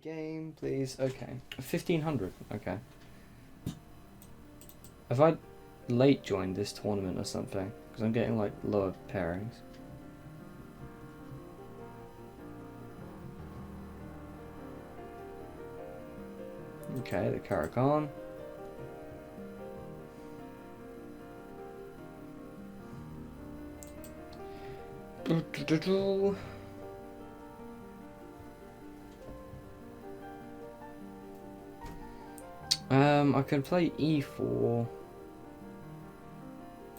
game, please. Okay. 1500. Okay. Have I late joined this tournament or something? Because I'm getting like lower pairings. Okay, the Karakan. I could play e4.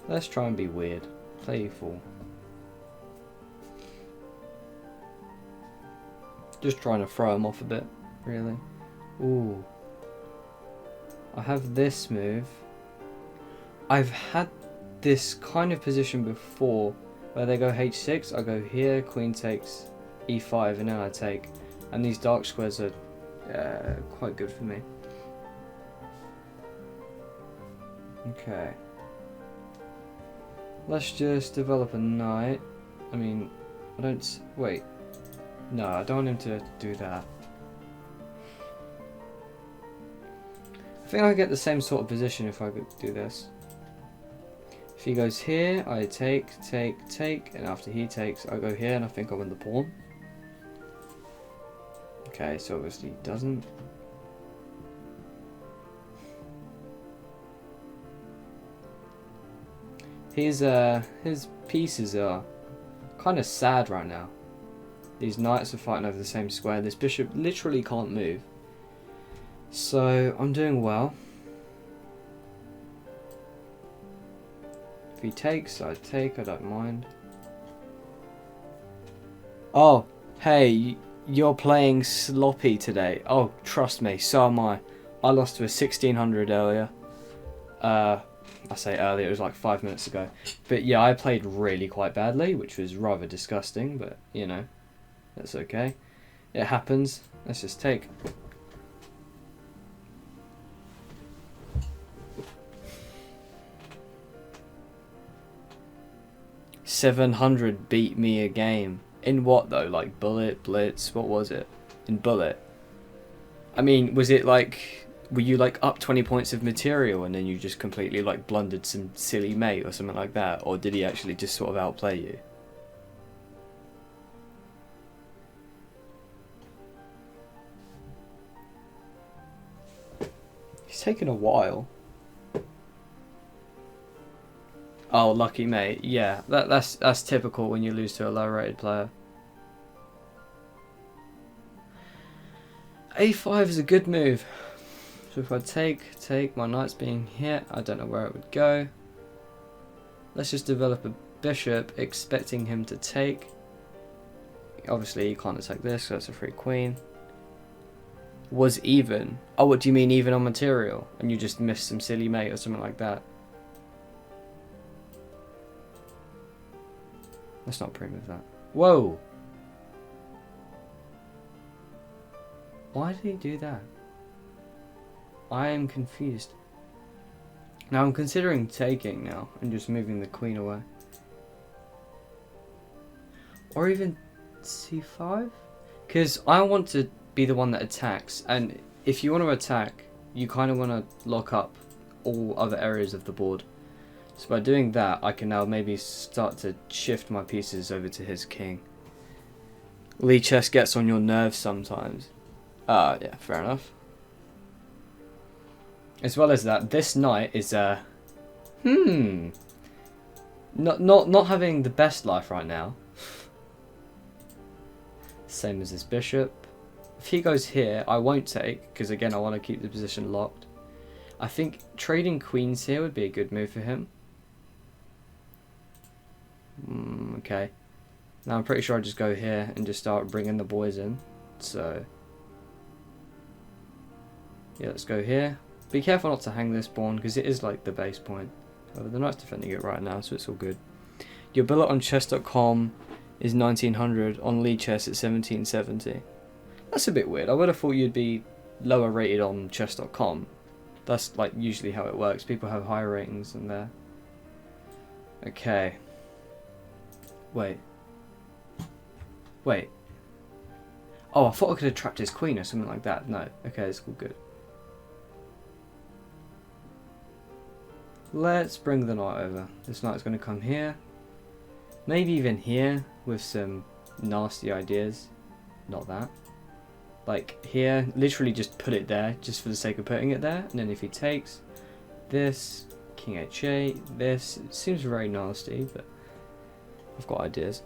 Let's try and be weird. Play e4. Just trying to throw him off a bit, really. Ooh. I have this move. I've had this kind of position before where they go h6, I go here, queen takes e5, and then I take. And these dark squares are quite good for me. Okay. Let's just develop a knight. I mean, I don't... Wait. No, I don't want him to do that. I think I get the same sort of position if I could do this. If he goes here, I take, and after he takes, I go here, and I think I win the pawn. Okay, so obviously he doesn't. His pieces are kind of sad right now. These knights are fighting over the same square. This bishop literally can't move. So I'm doing well. If he takes, I take. I don't mind. Oh, hey, you're playing sloppy today. Oh, trust me, so am I. I lost to a 1600 earlier. I say earlier, it was like 5 minutes ago. But yeah, I played really quite badly, which was rather disgusting, but you know, that's okay. It happens. Let's just take. $700 beat me a game. In what though? Like bullet, blitz, what was it? In bullet. I mean, was it like... Were you like up 20 points of material and then you just completely like blundered some silly mate or something like that? Or did he actually just sort of outplay you? He's taken a while. Oh, lucky mate. Yeah, that's typical when you lose to a low rated player. A5 is a good move. So if I take, my knight's being here, I don't know where it would go. Let's just develop a bishop, expecting him to take. Obviously, you can't attack this, so that's a free queen. Was even. Oh, what do you mean even on material? And you just missed some silly mate or something like that? Let's not pre-move that. Whoa! Why did he do that? I am confused. Now I'm considering taking now and just moving the queen away. Or even c5? Because I want to be the one that attacks, and if you want to attack, you kind of want to lock up all other areas of the board. So by doing that, I can now maybe start to shift my pieces over to his king. Lee chess gets on your nerves sometimes. Yeah, fair enough. As well as that, this knight is not having the best life right now. Same as this bishop. If he goes here, I won't take, because again I want to keep the position locked. I think trading queens here would be a good move for him. Okay. Now I'm pretty sure I just go here and just start bringing the boys in. So yeah, let's go here. Be careful not to hang this pawn, because it is like the base point. However, the knight's defending it right now, so it's all good. Your bullet on chess.com is 1900, on Lee Chess it's 1770. That's a bit weird. I would have thought you'd be lower rated on chess.com. That's like usually how it works. People have higher ratings than there. Okay. Wait. Oh, I thought I could have trapped his queen or something like that. No. Okay, it's all good. Let's bring the knight over. This knight's going to come here. Maybe even here with some nasty ideas. Not that. Like here, literally just put it there just for the sake of putting it there. And then if he takes this, king h8, this, it seems very nasty, but I've got ideas.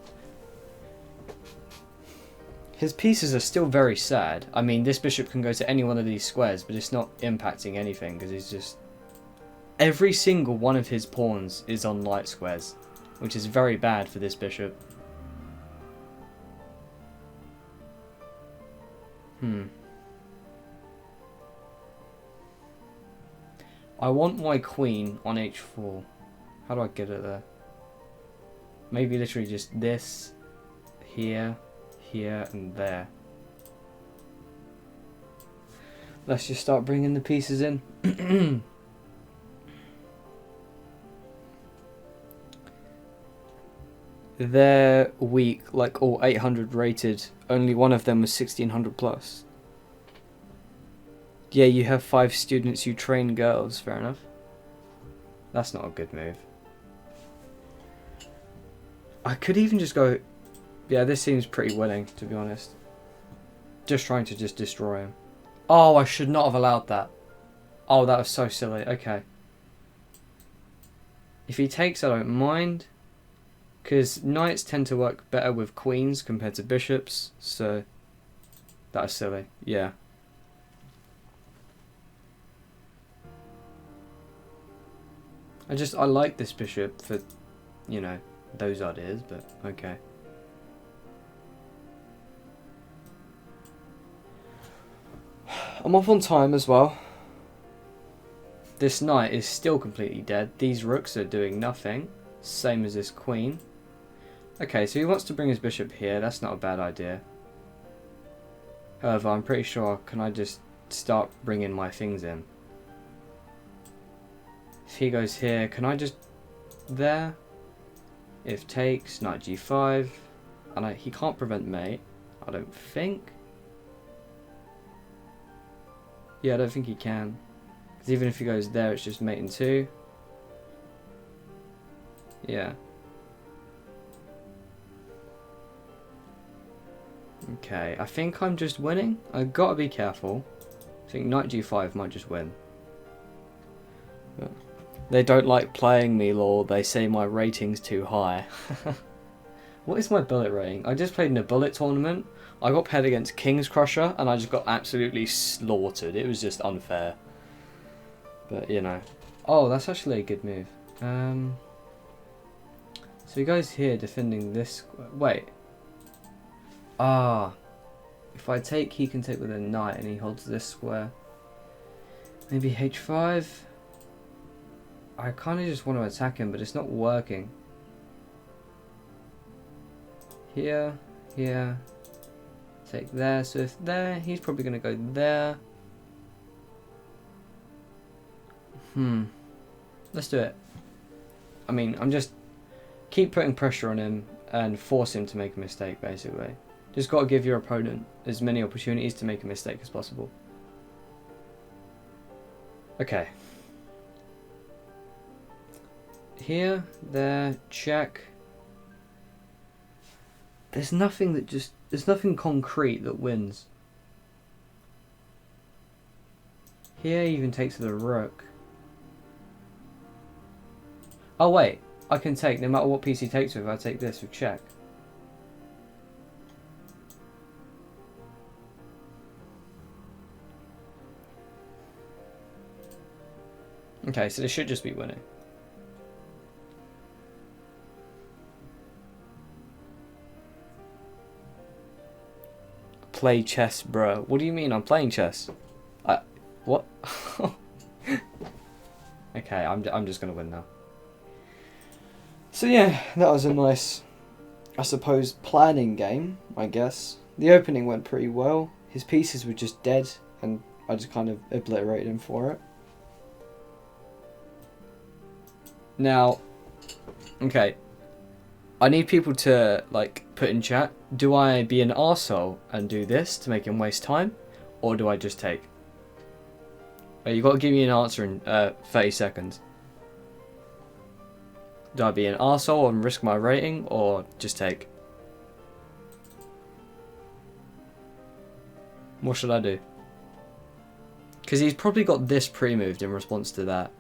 His pieces are still very sad. I mean, this bishop can go to any one of these squares, but it's not impacting anything because he's just... Every single one of his pawns is on light squares, which is very bad for this bishop. I want my queen on h4. How do I get it there? Maybe literally just this, here, here, and there. Let's just start bringing the pieces in. They're weak, like all 800 rated. Only one of them was 1600 plus. Yeah, you have 5 students, you train girls. Fair enough. That's not a good move. I could even just go... Yeah, this seems pretty winning, to be honest. Just trying to just destroy him. Oh, I should not have allowed that. Oh, that was so silly. Okay. If he takes, I don't mind. Because knights tend to work better with queens compared to bishops. So, that was silly. Yeah. I like this bishop for, you know, those ideas, but okay. I'm off on time as well. This knight is still completely dead. These rooks are doing nothing. Same as this queen. Okay, so he wants to bring his bishop here. That's not a bad idea. However, I'm pretty sure, can I just start bringing my things in? If he goes here, can I just... There? If takes, knight g5. And he can't prevent mate, I don't think. Yeah, I don't think he can. Because even if he goes there, it's just mate in 2. Yeah. Okay, I think I'm just winning. I've got to be careful. I think knight g5 might just win. But they don't like playing me, lol. They say my rating's too high. What is my bullet rating? I just played in a bullet tournament. I got paired against King's Crusher and I just got absolutely slaughtered. It was just unfair. But, you know. Oh, that's actually a good move. So he goes here defending this... Wait. Ah. If I take, he can take with a knight and he holds this square. Maybe h5. I kind of just want to attack him, but it's not working. Here, here. Take there. So if there, he's probably going to go there. Let's do it. I mean, I'm just... Keep putting pressure on him and force him to make a mistake, basically. Just got to give your opponent as many opportunities to make a mistake as possible. Okay. Here, there, check. There's nothing that just... There's nothing concrete that wins. Here even takes the rook. Oh wait, I can take, no matter what piece he takes with, I take this with check. Okay, so this should just be winning. Play chess, bro. What do you mean I'm playing chess? What? Okay, I'm just gonna win now. So yeah, that was a nice, I suppose, planning game, I guess. The opening went pretty well. His pieces were just dead, and I just kind of obliterated him for it. Now, okay, I need people to like put in chat, do I be an arsehole and do this to make him waste time, or do I just take? You got to give me an answer in 30 seconds. Do I be an arsehole and risk my rating, or just take? What should I do? Because he's probably got this pre-moved in response to that.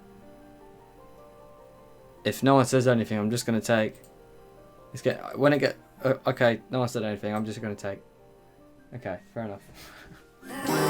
If no one says anything, I'm just going to take. Okay, no one said anything, I'm just going to take. Okay, fair enough.